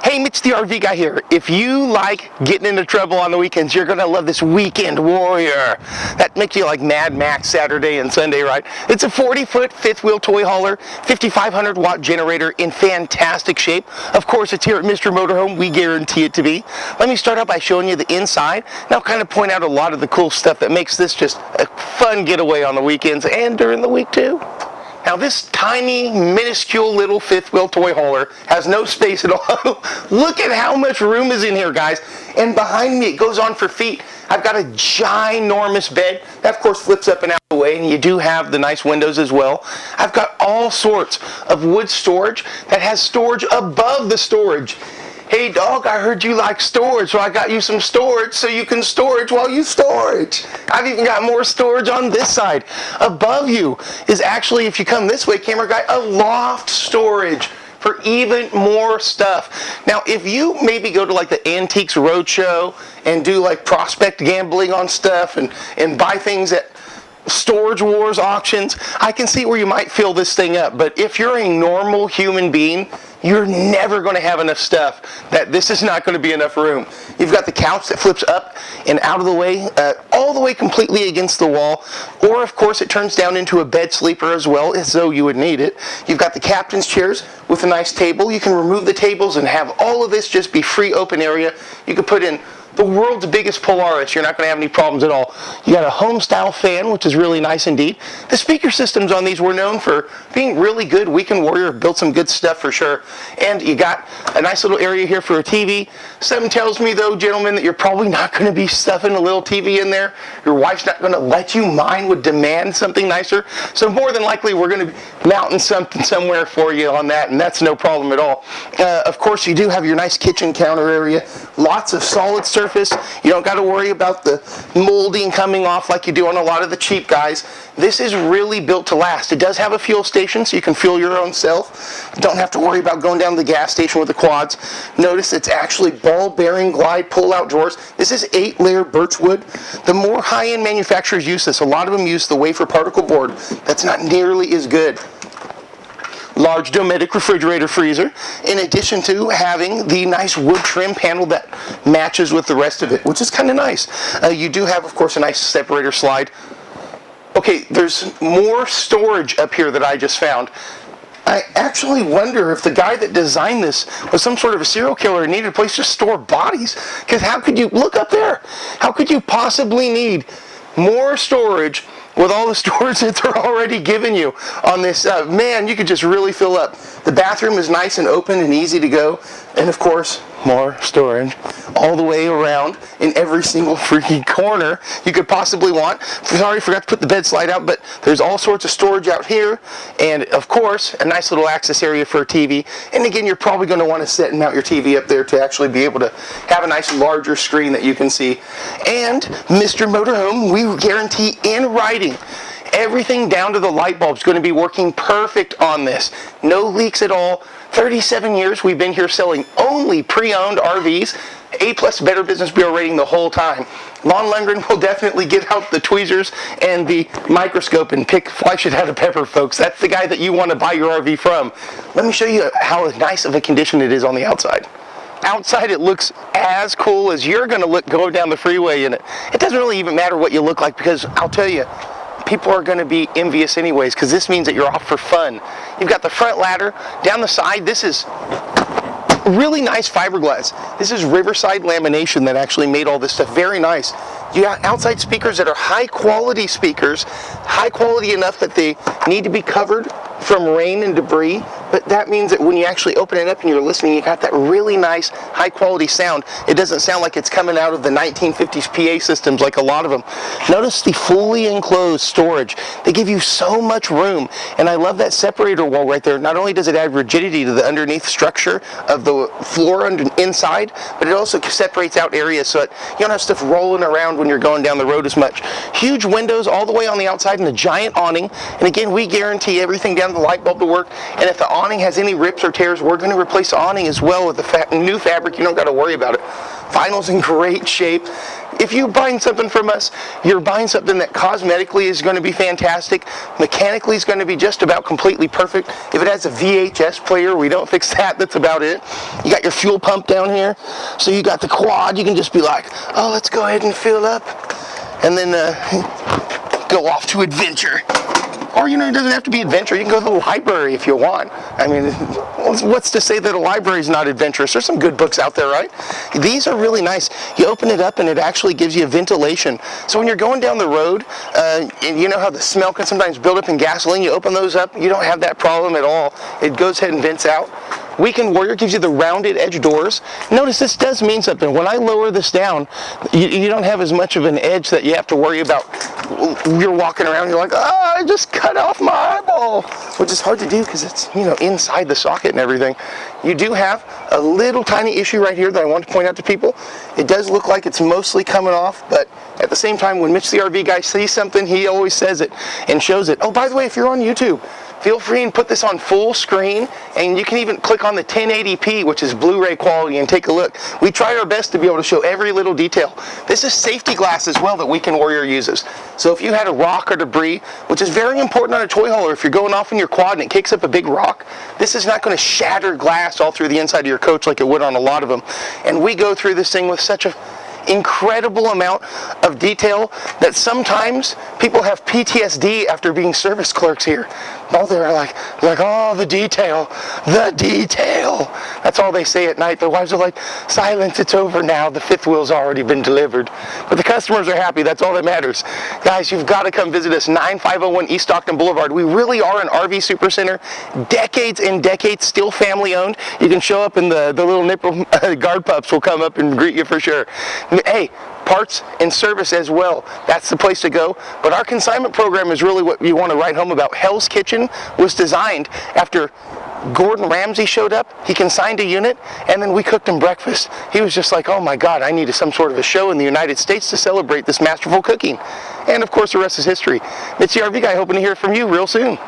Hey, Mitch the RV guy here. If you like getting into trouble on the weekends, you're going to love this Weekend Warrior. That makes you like Mad Max Saturday and Sunday, right? It's a 40-foot fifth wheel toy hauler, 5,500 watt generator in fantastic shape. Of course, it's here at Mr. Motorhome. We guarantee it to be. Let me start out by showing you the inside, and I'll kind of point out a lot of the cool stuff that makes this just a fun getaway on the weekends and during the week too. Now this tiny, minuscule little fifth wheel toy hauler has no space at all. Look at how much room is in here, guys. And behind me, it goes on for feet. I've got a ginormous bed. That, of course, flips up and out of the way, and you do have the nice windows as well. I've got all sorts of wood storage that has storage above the storage. Hey dog, I heard you like storage, so I got you some storage so you can storage while you storage. I've even got more storage on this side. Above you is actually, if you come this way, camera guy, a loft storage for even more stuff. Now, if you maybe go to like the Antiques Roadshow and do like prospect gambling on stuff and buy things at Storage Wars auctions, I can see where you might fill this thing up. But if you're a normal human being, you're never going to have enough stuff. This is not going to be enough room. You've got the couch that flips up and out of the way, all the way completely against the wall. Or, of course, it turns down into a bed sleeper as well, as though you would need it. You've got the captain's chairs with a nice table. You can remove the tables and have all of this just be free open area. You could put in the world's biggest Polaris. You're not going to have any problems at all. You got a home-style fan, which is really nice indeed. The speaker systems on these were known for being really good. Weekend Warrior built some good stuff for sure. And you got a nice little area here for a TV. Something tells me, though, gentlemen, that you're probably not going to be stuffing a little TV in there. Your wife's not going to let you. Mine would demand something nicer. So more than likely, we're going to be mounting something somewhere for you on that, and that's no problem at all. Of course, you do have your nice kitchen counter area. Lots of solid surface. You don't got to worry about the molding coming off like you do on a lot of the cheap guys. This is really built to last. It does have a fuel station, so you can fuel your own self. You don't have to worry about going down to the gas station with the quads. Notice it's actually ball bearing glide pull-out drawers. This is 8-layer birchwood. The more high-end manufacturers use this. A lot of them use the wafer particle board. That's not nearly as good. Large Dometic refrigerator freezer, in addition to having the nice wood trim panel that matches with the rest of it, which is kind of nice. You do have, of course, a nice separator slide. Okay, there's more storage up here that I just found. I actually wonder if the guy that designed this was some sort of a serial killer and needed a place to store bodies. Because how could you, look up there, how could you possibly need more storage with all the storage that they're already giving you on this? Man, you could just really fill up. The bathroom is nice and open and easy to go. And of course, more storage all the way around in every single freaking corner you could possibly want. Sorry, forgot to put the bed slide out, but there's all sorts of storage out here. And of course, a nice little access area for a TV. And again, you're probably going to want to set and mount your TV up there to actually be able to have a nice larger screen that you can see. And Mr. Motorhome, we guarantee in writing, everything down to the light bulb is going to be working perfect on this. No leaks at all. 37 years we've been here selling only pre-owned RVs. A+ Better Business Bureau rating the whole time. Lon Lundgren will definitely get out the tweezers and the microscope and pick fly shit out of pepper, folks. That's the guy that you want to buy your RV from. Let me show you how nice of a condition it is on the outside. Outside it looks as cool as you're going to look going down the freeway in it. It doesn't really even matter what you look like, because I'll tell you, people are going to be envious anyways, because this means that you're off for fun. You've got the front ladder. Down the side, this is really nice fiberglass. This is Riverside lamination that actually made all this stuff very nice. You got outside speakers that are high quality speakers, high quality enough that they need to be covered from rain and debris, but that means that when you actually open it up and you're listening, you got that really nice high quality sound. It doesn't sound like it's coming out of the 1950s PA systems like a lot of them. Notice the fully enclosed storage. They give you so much room, and I love that separator wall right there. Not only does it add rigidity to the underneath structure of the floor inside, but it also separates out areas so that you don't have stuff rolling around when you're going down the road as much. Huge windows all the way on the outside and a giant awning, and again, we guarantee everything down to the light bulb to work. And if the awning has any rips or tears, we're going to replace the awning as well with the new fabric. You don't got to worry about it. Vinyl's in great shape. If you're buying something from us, you're buying something that cosmetically is going to be fantastic, mechanically is going to be just about completely perfect. If it has a VHS player, we don't fix that, that's about it. You got your fuel pump down here, so you got the quad, you can just be like, oh, let's go ahead and fill up, and then go off to adventure. Or, you know, it doesn't have to be adventure. You can go to the library if you want. I mean, what's to say that a library is not adventurous? There's some good books out there, right? These are really nice. You open it up and it actually gives you ventilation. So when you're going down the road, and you know how the smell can sometimes build up in gasoline, you open those up, you don't have that problem at all. It goes ahead and vents out. Weekend Warrior gives you the rounded edge doors. Notice this does mean something. When I lower this down, you don't have as much of an edge that you have to worry about. You're walking around, you're like, oh, I just cut off my eyeball, which is hard to do because it's, you know, inside the socket and everything. You do have a little tiny issue right here that I want to point out to people. It does look like it's mostly coming off, but at the same time, when Mitch the RV guy sees something, he always says it and shows it. Oh, by the way, if you're on YouTube, feel free and put this on full screen, and you can even click on the 1080p, which is Blu-ray quality, and take a look. We try our best to be able to show every little detail. This is safety glass as well that Weekend Warrior uses. So if you had a rock or debris, which is very important on a toy hauler, if you're going off in your quad and it kicks up a big rock, this is not going to shatter glass all through the inside of your coach like it would on a lot of them. And we go through this thing with such a incredible amount of detail that sometimes people have PTSD after being service clerks here. Oh, they're like, oh, the detail. That's all they say at night. Their wives are like, silence, it's over now. The fifth wheel's already been delivered. But the customers are happy. That's all that matters. Guys, you've got to come visit us, 9501 East Stockton Boulevard. We really are an RV super center. Decades and decades, still family owned. You can show up and the little nipple guard pups will come up and greet you for sure. Hey, parts and service as well. That's the place to go. But our consignment program is really what you want to write home about. Hell's Kitchen was designed after Gordon Ramsay showed up. He consigned a unit, and then we cooked him breakfast. He was just like, oh my God, I needed some sort of a show in the United States to celebrate this masterful cooking. And of course, the rest is history. Mitch the RV guy, hoping to hear from you real soon.